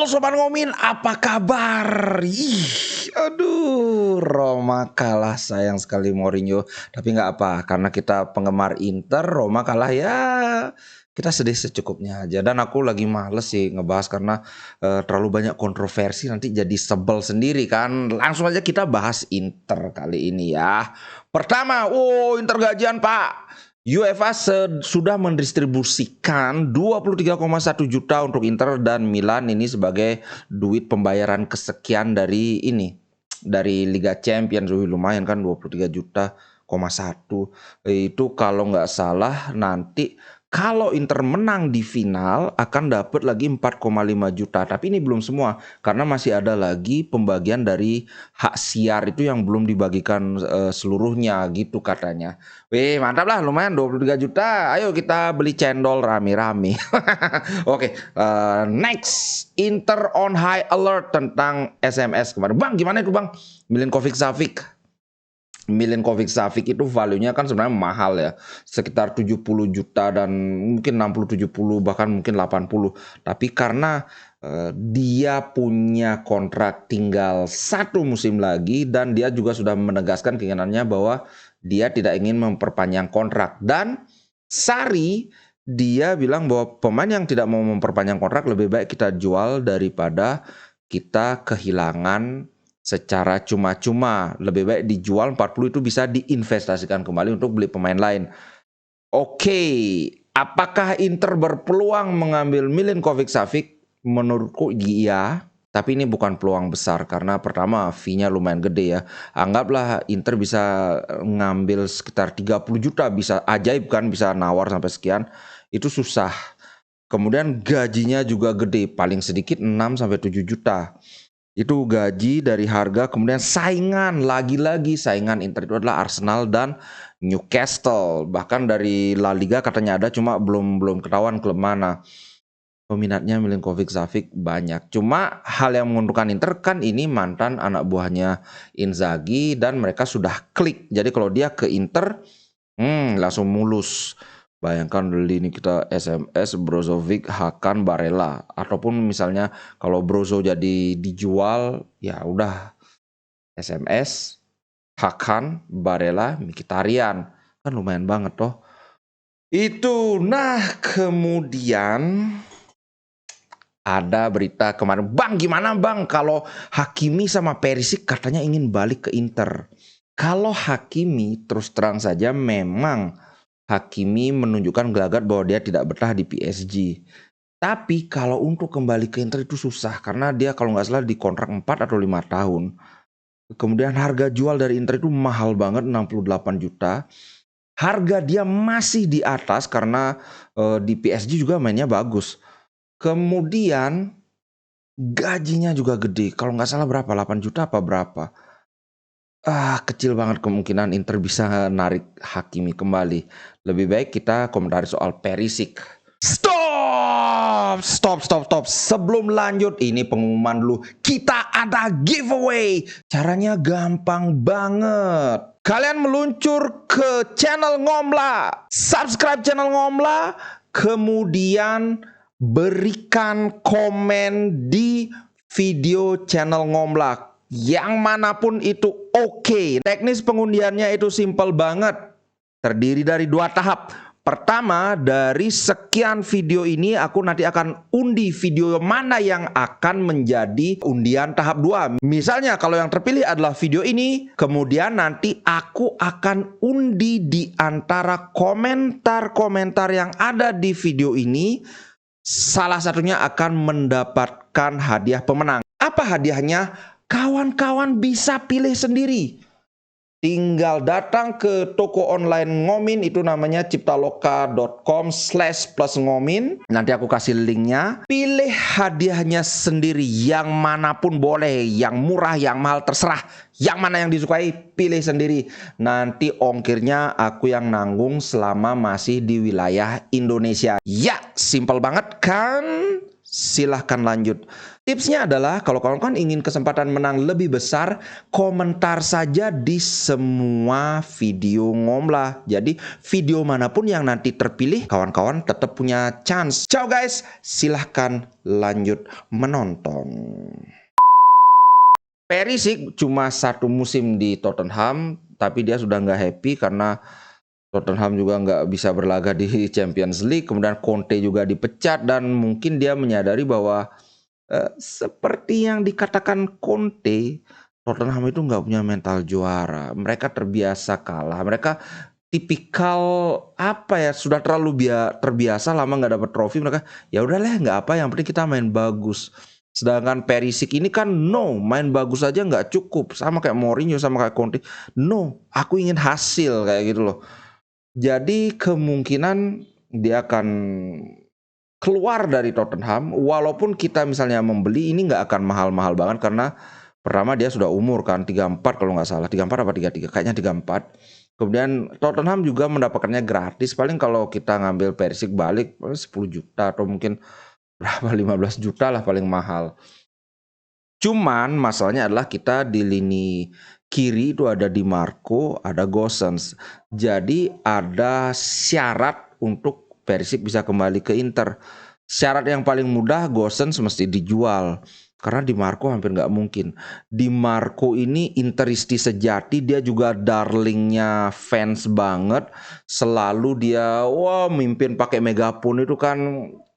Halo Sobat Ngomin, apa kabar? Aduh, Roma kalah, sayang sekali Mourinho. Tapi nggak apa, karena kita penggemar Inter, Roma kalah ya. Kita sedih secukupnya aja. Dan aku lagi males sih ngebahas karena terlalu banyak kontroversi, nanti jadi sebel sendiri kan. Langsung aja kita bahas Inter kali ini ya. Pertama, Inter gajian Pak. UEFA sudah mendistribusikan 23,1 juta untuk Inter dan Milan ini sebagai duit pembayaran kesekian dari Liga Champions. Lumayan kan 23,1 juta. Itu kalau nggak salah nanti kalau Inter menang di final akan dapat lagi 4,5 juta. Tapi ini belum semua karena masih ada lagi pembagian dari hak siar itu yang belum dibagikan seluruhnya gitu katanya. Wih, mantap lah, lumayan 23 juta. Ayo kita beli cendol rame-rame. Oke, next. Inter on high alert tentang SMS kemarin. Bang, gimana itu Bang? Milinkovic-Savic itu value-nya kan sebenarnya mahal ya. Sekitar 70 juta dan mungkin 60-70 bahkan mungkin 80. Tapi karena dia punya kontrak tinggal 1 musim lagi dan dia juga sudah menegaskan keinginannya bahwa dia tidak ingin memperpanjang kontrak. Dan Sarri dia bilang bahwa pemain yang tidak mau memperpanjang kontrak lebih baik kita jual daripada kita kehilangan secara cuma-cuma. Lebih baik dijual 40 itu bisa diinvestasikan kembali untuk beli pemain lain. Oke, apakah Inter berpeluang mengambil Milinkovic-Savic? Menurutku iya, tapi ini bukan peluang besar karena pertama fee-nya lumayan gede ya. Anggaplah Inter bisa ngambil sekitar 30 juta, bisa ajaib kan, bisa nawar sampai sekian. Itu susah. Kemudian gajinya juga gede, paling sedikit 6-7 juta. Itu gaji dari harga, kemudian saingan, lagi-lagi saingan Inter itu adalah Arsenal dan Newcastle. Bahkan dari La Liga katanya ada, cuma belum ketahuan klub mana. Peminatnya Milinkovic-Savic banyak. Cuma hal yang menguntungkan Inter kan ini mantan anak buahnya Inzaghi dan mereka sudah klik. Jadi kalau dia ke Inter, langsung mulus. Bayangkan beli ini kita SMS, Brozovic, Hakan, Barella. Ataupun misalnya kalau Brozo jadi dijual, ya udah SMS, Hakan, Barella, Mkhitaryan. Kan lumayan banget toh. Itu, nah kemudian ada berita kemarin, Bang gimana Bang kalau Hakimi sama Perisic katanya ingin balik ke Inter. Kalau Hakimi terus terang saja memang Hakimi menunjukkan gelagat bahwa dia tidak betah di PSG. Tapi kalau untuk kembali ke Inter itu susah karena dia kalau nggak salah di kontrak 4 atau 5 tahun. Kemudian harga jual dari Inter itu mahal banget, 68 juta. Harga dia masih di atas karena di PSG juga mainnya bagus. Kemudian gajinya juga gede. Kalau nggak salah berapa? 8 juta apa berapa? Kecil banget kemungkinan Inter bisa narik Hakimi kembali. Lebih baik kita komentari soal Perisic. Stop. Sebelum lanjut, ini pengumuman dulu. Kita ada giveaway. Caranya gampang banget. Kalian meluncur ke channel Ngomla. Subscribe channel Ngomla. Kemudian berikan komen di video channel Ngomla. Yang manapun itu oke. Teknis pengundiannya itu simple banget. Terdiri dari 2 tahap. Pertama, dari sekian video ini aku nanti akan undi video mana yang akan menjadi undian tahap 2. Misalnya kalau yang terpilih adalah video ini, kemudian nanti aku akan undi di antara komentar-komentar yang ada di video ini. Salah satunya akan mendapatkan hadiah pemenang. Apa hadiahnya? Kawan-kawan bisa pilih sendiri. Tinggal datang ke toko online Ngomin, itu namanya ciptaloka.com/plusngomin. Nanti aku kasih linknya. Pilih hadiahnya sendiri, yang manapun boleh, yang murah, yang mahal, terserah. Yang mana yang disukai, pilih sendiri. Nanti ongkirnya aku yang nanggung selama masih di wilayah Indonesia. Ya, simple banget kan? silahkan lanjut. Tipsnya adalah kalau kawan-kawan ingin kesempatan menang lebih besar, komentar saja di semua video Ngomlah. Jadi video manapun yang nanti terpilih, kawan-kawan tetap punya chance. Ciao guys, silahkan lanjut menonton. Perisic cuma 1 musim di Tottenham, tapi dia sudah nggak happy karena Tottenham juga nggak bisa berlaga di Champions League. Kemudian Conte juga dipecat dan mungkin dia menyadari bahwa seperti yang dikatakan Conte, Tottenham itu nggak punya mental juara. Mereka terbiasa kalah. Mereka tipikal apa ya, sudah terlalu terbiasa lama nggak dapat trofi. Mereka ya udahlah nggak apa, yang penting kita main bagus. Sedangkan Perisic ini kan main bagus aja nggak cukup, sama kayak Mourinho, sama kayak Conte. Aku ingin hasil kayak gitu loh. Jadi kemungkinan dia akan keluar dari Tottenham, walaupun kita misalnya membeli ini nggak akan mahal-mahal banget karena pertama dia sudah umur kan 34 kalau nggak salah, 34 apa 33, kayaknya 34. Kemudian Tottenham juga mendapatkannya gratis, paling kalau kita ngambil Perisic balik 10 juta atau mungkin berapa 15 juta lah paling mahal. Cuman masalahnya adalah kita di lini kiri itu ada Di Marco, ada Gosens. Jadi ada syarat untuk Perisic bisa kembali ke Inter. Syarat yang paling mudah, Gosens mesti dijual. Karena Di Marco hampir nggak mungkin. Di Marco ini Interisti sejati, dia juga darlingnya fans banget. Selalu dia mimpin pakai megapun itu kan.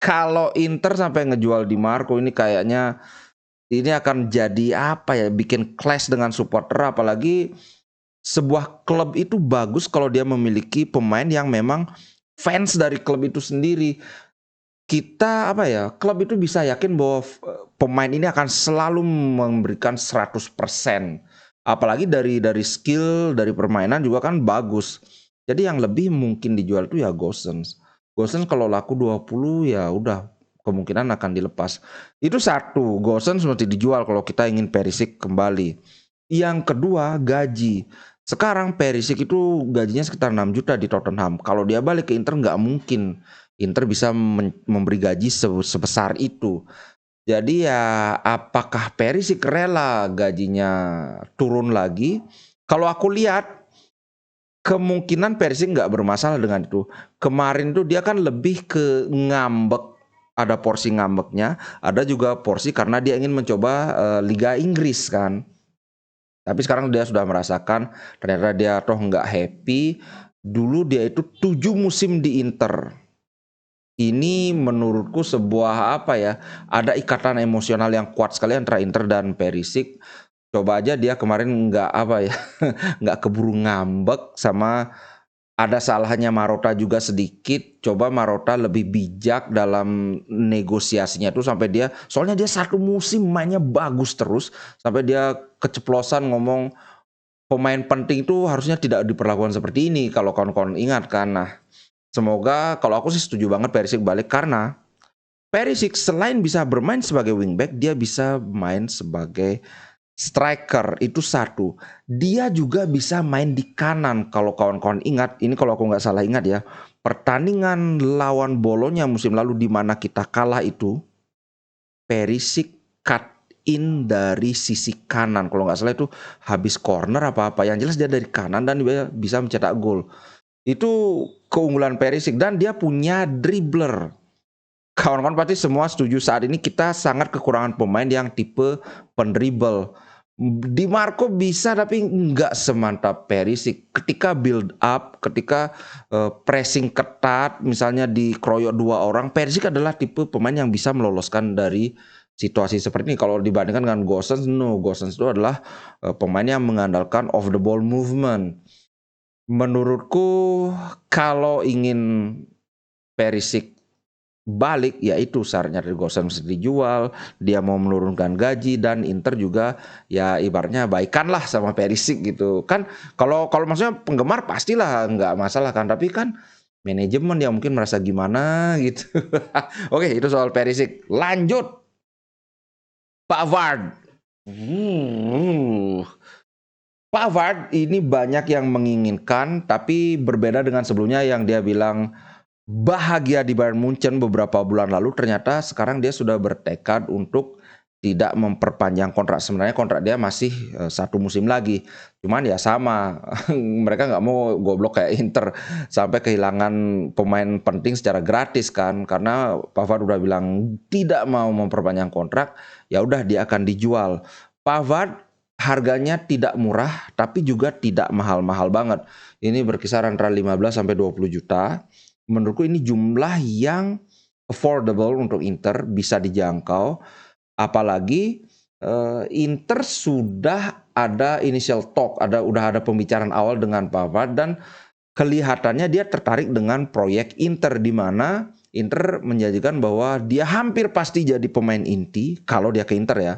Kalau Inter sampai ngejual Di Marco ini kayaknya ini akan jadi apa ya, bikin clash dengan supporter. Apalagi sebuah klub itu bagus kalau dia memiliki pemain yang memang fans dari klub itu sendiri. Kita klub itu bisa yakin bahwa pemain ini akan selalu memberikan 100%. Apalagi dari skill, dari permainan juga kan bagus. Jadi yang lebih mungkin dijual itu ya Gosens. Gosens kalau laku 20 ya udah kemungkinan akan dilepas. Itu satu, Gosens mesti dijual kalau kita ingin Perisic kembali. Yang kedua, gaji. Sekarang Perisic itu gajinya sekitar 6 juta di Tottenham. Kalau dia balik ke Inter nggak mungkin Inter bisa memberi gaji sebesar itu. Jadi ya apakah Perisic rela gajinya turun lagi? Kalau aku lihat kemungkinan Perisic nggak bermasalah dengan itu. Kemarin tuh dia kan lebih ke ngambek. Ada porsi ngambeknya, ada juga porsi karena dia ingin mencoba Liga Inggris kan. Tapi sekarang dia sudah merasakan ternyata dia toh nggak happy. Dulu dia itu 7 musim di Inter. Ini menurutku sebuah ada ikatan emosional yang kuat sekali antara Inter dan Perisic. Coba aja dia kemarin nggak nggak keburu ngambek, sama ada salahnya Marotta juga sedikit. Coba Marotta lebih bijak dalam negosiasinya itu soalnya dia 1 musim mainnya bagus terus sampai dia keceplosan ngomong pemain penting itu harusnya tidak diperlakukan seperti ini, kalau kawan-kawan ingat kan. Nah, semoga, kalau aku sih setuju banget Perisic balik, karena Perisic selain bisa bermain sebagai wingback, dia bisa main sebagai striker, itu satu. Dia juga bisa main di kanan. Kalau kawan-kawan ingat, ini kalau aku nggak salah ingat ya, pertandingan lawan Bolonya musim lalu di mana kita kalah itu, Perisic cut in dari sisi kanan. Kalau nggak salah itu habis corner apa-apa. Yang jelas dia dari kanan dan dia bisa mencetak gol. Itu keunggulan Perisic, dan dia punya dribbler. Kawan-kawan pasti semua setuju saat ini kita sangat kekurangan pemain yang tipe pendribble. Di Marco bisa tapi nggak semantap Perisic. Ketika build up, ketika pressing ketat, misalnya dikeroyok 2 orang, Perisic adalah tipe pemain yang bisa meloloskan dari situasi seperti ini. Kalau dibandingkan dengan Gosens, Gosens itu adalah pemain yang mengandalkan off the ball movement. Menurutku kalau ingin Perisic balik, yaitu syaratnya dari Gosens mesti dijual, dia mau menurunkan gaji, dan Inter juga ya ibaratnya baikan lah sama Perisic gitu kan. Kalau maksudnya penggemar pastilah nggak masalah kan, tapi kan manajemen yang mungkin merasa gimana gitu. Oke, itu soal Perisic. Lanjut Pavard. Pavard ini banyak yang menginginkan, tapi berbeda dengan sebelumnya yang dia bilang bahagia di Bayern Munchen beberapa bulan lalu, ternyata sekarang dia sudah bertekad untuk tidak memperpanjang kontrak. Sebenarnya kontrak dia masih 1 musim lagi. Cuman ya sama, mereka nggak mau goblok kayak Inter sampai kehilangan pemain penting secara gratis kan. Karena Pavard udah bilang tidak mau memperpanjang kontrak, ya udah dia akan dijual. Pavard harganya tidak murah tapi juga tidak mahal-mahal banget. Ini berkisar antara 15 sampai 20 juta. Menurutku ini jumlah yang affordable untuk Inter, bisa dijangkau. Apalagi Inter sudah ada initial talk, udah ada pembicaraan awal dengan Pavard dan kelihatannya dia tertarik dengan proyek Inter, di mana Inter menjanjikan bahwa dia hampir pasti jadi pemain inti kalau dia ke Inter ya.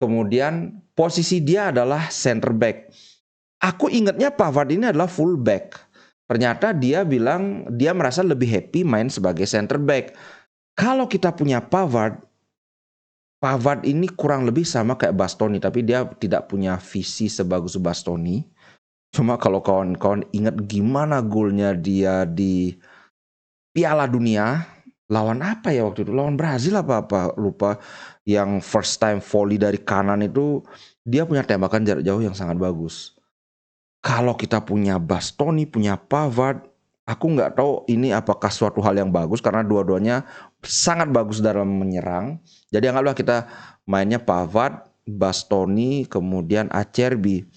Kemudian posisi dia adalah center back. Aku ingatnya Pavard ini adalah full back. Ternyata dia bilang dia merasa lebih happy main sebagai center back. Kalau kita punya Pavard ini kurang lebih sama kayak Bastoni, tapi dia tidak punya visi sebagus Bastoni. Cuma kalau kawan-kawan ingat gimana golnya dia di Piala Dunia, lawan apa ya waktu itu? Lawan Brazil apa lupa. Yang first time volley dari kanan itu, dia punya tembakan jarak jauh yang sangat bagus. Kalau kita punya Bastoni, punya Pavard, aku nggak tahu ini apakah suatu hal yang bagus karena dua-duanya sangat bagus dalam menyerang. Jadi anggaplah kita mainnya Pavard, Bastoni, kemudian Acerbi.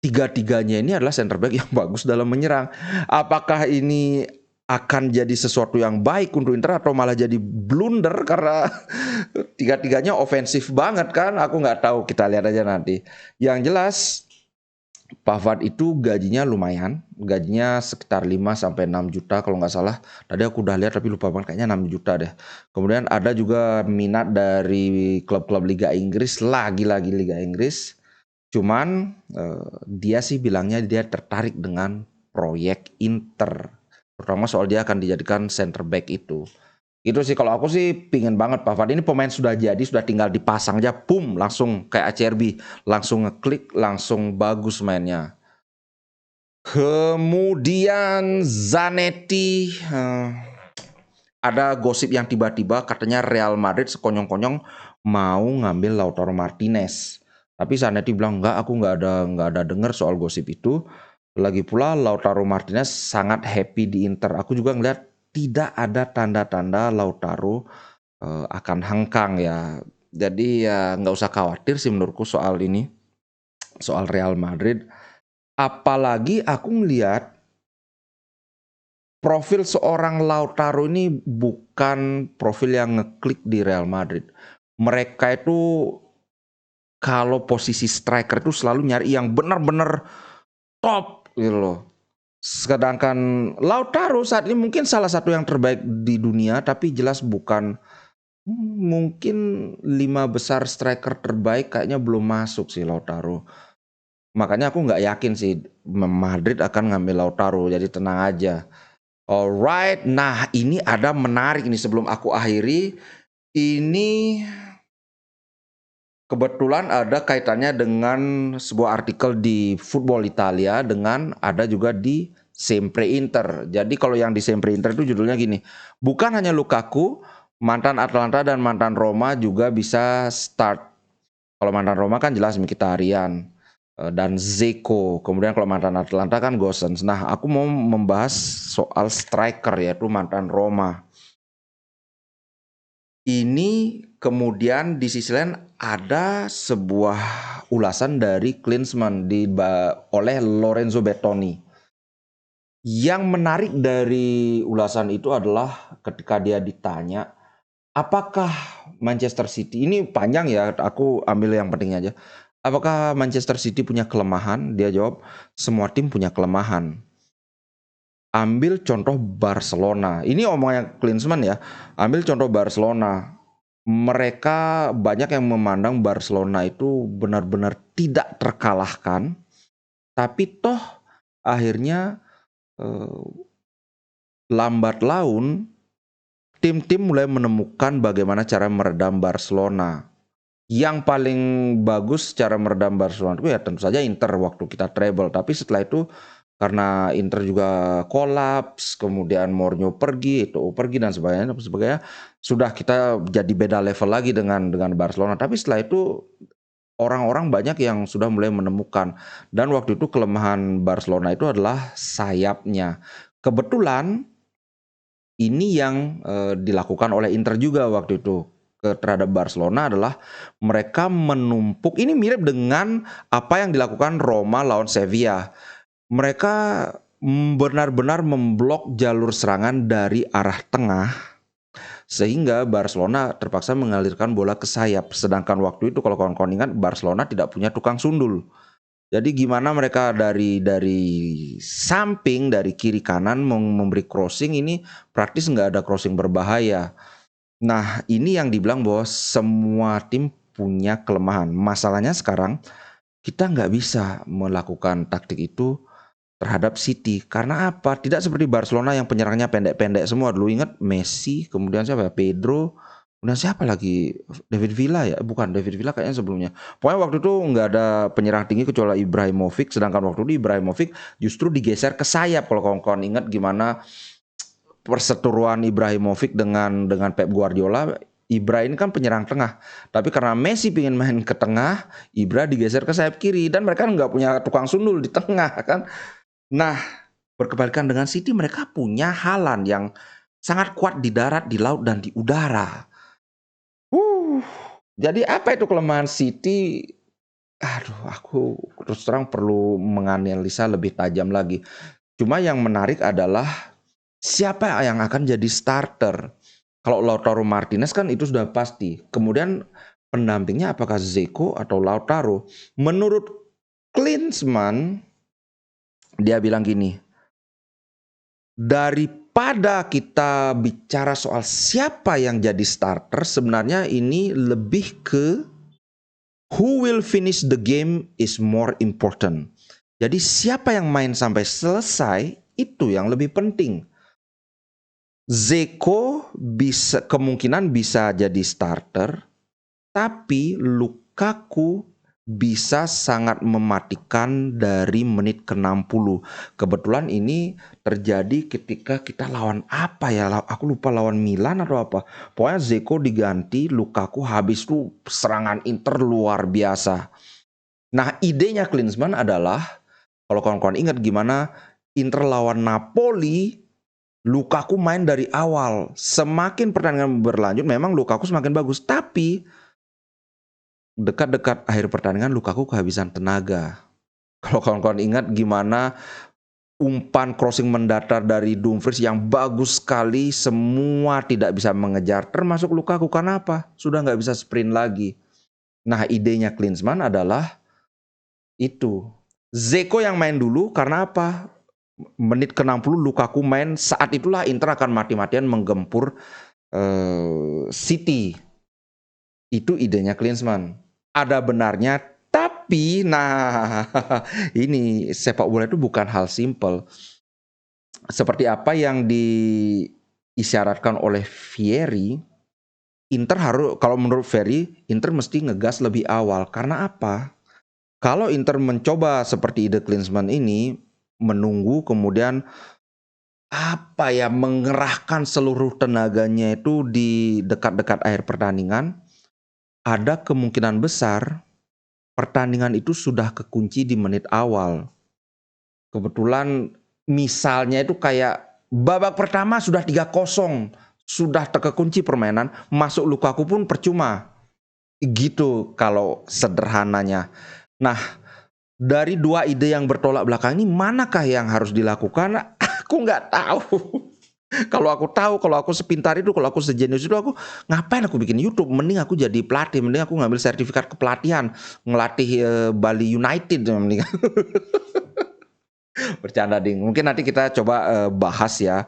Tiga-tiganya ini adalah center back yang bagus dalam menyerang. Apakah ini akan jadi sesuatu yang baik untuk Inter atau malah jadi blunder karena tiga-tiganya ofensif banget kan? Aku nggak tahu, kita lihat aja nanti. Yang jelas Pavard itu gajinya lumayan, gajinya sekitar 5 sampai 6 juta kalau nggak salah. Tadi aku udah lihat tapi lupa banget, kayaknya 6 juta deh. Kemudian ada juga minat dari klub-klub Liga Inggris, lagi-lagi Liga Inggris. Cuman dia sih bilangnya dia tertarik dengan proyek Inter. Terutama soal dia akan dijadikan center back itu. Itu sih kalau aku sih pingin banget Pavard ini pemain sudah jadi, sudah tinggal dipasang aja, boom, langsung kayak Acerbi, langsung ngeklik, langsung bagus mainnya. Kemudian Zanetti, ada gosip yang tiba-tiba katanya Real Madrid sekonyong-konyong mau ngambil Lautaro Martinez. Tapi Zanetti bilang enggak, aku nggak ada dengar soal gosip itu. Lagi pula Lautaro Martinez sangat happy di Inter. Aku juga ngeliat tidak ada tanda-tanda Lautaro akan hengkang ya. Jadi ya nggak usah khawatir sih menurutku soal ini, soal Real Madrid. Apalagi aku ngeliat profil seorang Lautaro ini bukan profil yang ngeklik di Real Madrid. Mereka itu kalau posisi striker itu selalu nyari yang benar-benar top gitu loh. Sedangkan Lautaro saat ini mungkin salah satu yang terbaik di dunia, tapi jelas bukan, mungkin 5 besar striker terbaik kayaknya belum masuk sih Lautaro. Makanya aku nggak yakin sih Madrid akan ngambil Lautaro, jadi tenang aja. Alright, nah ini ada menarik nih sebelum aku akhiri. Ini kebetulan ada kaitannya dengan sebuah artikel di Football Italia, dengan ada juga di Sempre Inter. Jadi kalau yang di Sempre Inter itu judulnya gini, bukan hanya Lukaku, mantan Atalanta dan mantan Roma juga bisa start. Kalau mantan Roma kan jelas Mkhitaryan dan Zeko. Kemudian kalau mantan Atalanta kan Gosens. Nah, aku mau membahas soal striker yaitu mantan Roma. Ini kemudian di sisi lain ada sebuah ulasan dari Klinsmann oleh Lorenzo Bettoni. Yang menarik dari ulasan itu adalah ketika dia ditanya, apakah Manchester City, ini panjang ya, aku ambil yang pentingnya aja. Apakah Manchester City punya kelemahan? Dia jawab, semua tim punya kelemahan. Ambil contoh Barcelona. Ini omongannya Klinsmann ya. Ambil contoh Barcelona. Mereka banyak yang memandang Barcelona itu benar-benar tidak terkalahkan. Tapi toh akhirnya lambat laun tim-tim mulai menemukan bagaimana cara meredam Barcelona. Yang paling bagus cara meredam Barcelona itu ya tentu saja Inter waktu kita treble. Tapi setelah itu karena Inter juga kolaps, kemudian Mourinho pergi, Eto'o pergi dan sebagainya, sudah kita jadi beda level lagi dengan Barcelona. Tapi setelah itu orang-orang banyak yang sudah mulai menemukan, dan waktu itu kelemahan Barcelona itu adalah sayapnya. Kebetulan ini yang dilakukan oleh Inter juga waktu itu terhadap Barcelona adalah mereka menumpuk, ini mirip dengan apa yang dilakukan Roma lawan Sevilla. Mereka benar-benar memblok jalur serangan dari arah tengah sehingga Barcelona terpaksa mengalirkan bola ke sayap. Sedangkan waktu itu kalau kawan-kawan ingat, Barcelona tidak punya tukang sundul. Jadi gimana mereka dari samping, dari kiri kanan memberi crossing, ini praktis nggak ada crossing berbahaya. Nah, ini yang dibilang bahwa semua tim punya kelemahan. Masalahnya sekarang kita nggak bisa melakukan taktik itu terhadap City. Karena apa? Tidak seperti Barcelona yang penyerangnya pendek-pendek semua. Dulu ingat Messi, kemudian siapa ya? Pedro, kemudian siapa lagi? David Villa ya? Bukan, David Villa kayaknya sebelumnya. Pokoknya waktu itu nggak ada penyerang tinggi kecuali Ibrahimovic. Sedangkan waktu itu Ibrahimovic justru digeser ke sayap. Kalau kawan-kawan ingat gimana perseteruan Ibrahimovic dengan Pep Guardiola. Ibra ini kan penyerang tengah, tapi karena Messi pengen main ke tengah, Ibra digeser ke sayap kiri, dan mereka nggak punya tukang sundul di tengah kan. Nah, berkebalikan dengan City, mereka punya Haaland yang sangat kuat di darat, di laut, dan di udara. Jadi apa itu kelemahan City? Aduh, aku terus terang perlu menganalisa lebih tajam lagi. Cuma yang menarik adalah siapa yang akan jadi starter. Kalau Lautaro Martinez kan itu sudah pasti. Kemudian pendampingnya apakah Zeko atau Lautaro? Menurut Klinsmann, dia bilang gini, daripada kita bicara soal siapa yang jadi starter, sebenarnya ini lebih ke who will finish the game is more important. Jadi siapa yang main sampai selesai itu yang lebih penting. Zeko kemungkinan bisa jadi starter, tapi Lukaku bisa sangat mematikan dari menit ke-60. Kebetulan ini terjadi ketika kita lawan apa ya? Aku lupa lawan Milan atau apa. Pokoknya Zeko diganti, Lukaku habis itu serangan Inter luar biasa. Nah, idenya Klinsmann adalah, kalau kawan-kawan ingat gimana Inter lawan Napoli, Lukaku main dari awal. Semakin pertandingan berlanjut memang Lukaku semakin bagus, tapi dekat-dekat akhir pertandingan Lukaku kehabisan tenaga. Kalau kawan-kawan ingat gimana umpan crossing mendatar dari Dumfries yang bagus sekali, semua tidak bisa mengejar, termasuk Lukaku. Karena apa? Sudah nggak bisa sprint lagi. Nah, idenya Klinsmann adalah itu. Zeko yang main dulu, karena apa? Menit ke-60 Lukaku main, saat itulah Inter akan mati-matian menggempur City. Itu idenya Klinsmann. Ada benarnya, tapi nah ini sepak bola itu bukan hal simpel. Seperti apa yang diisyaratkan oleh Vieri, Inter harus, kalau menurut Vieri, Inter mesti ngegas lebih awal. Karena apa? Kalau Inter mencoba seperti ide Klinsmann ini, menunggu kemudian mengerahkan seluruh tenaganya itu di dekat-dekat akhir pertandingan, ada kemungkinan besar pertandingan itu sudah kekunci di menit awal. Kebetulan misalnya itu kayak babak pertama sudah 3-0, sudah terkunci permainan, masuk Lukaku pun percuma. Gitu kalau sederhananya. Nah, dari dua ide yang bertolak belakang ini, manakah yang harus dilakukan? Aku nggak tahu. Kalau aku sepintar itu, kalau aku sejenius itu, aku ngapain aku bikin YouTube? Mending aku jadi pelatih, mending aku ngambil sertifikat kepelatihan, ngelatih Bali United. Mending. Bercanda ding. Mungkin nanti kita coba bahas ya.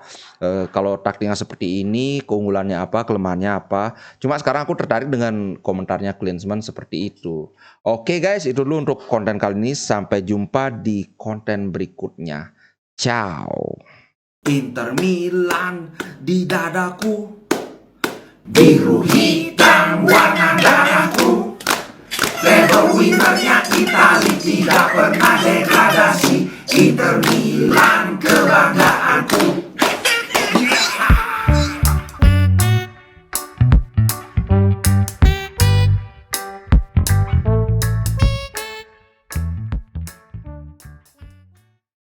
Kalau taktiknya seperti ini, keunggulannya apa, kelemahannya apa. Cuma sekarang aku tertarik dengan komentarnya Klinsmann seperti itu. Oke guys, itu dulu untuk konten kali ini. Sampai jumpa di konten berikutnya. Ciao. Inter Milan di dadaku, biru hitam warna darahku. Treble winnernya Itali tidak pernah degradasi. Inter Milan kebanggaan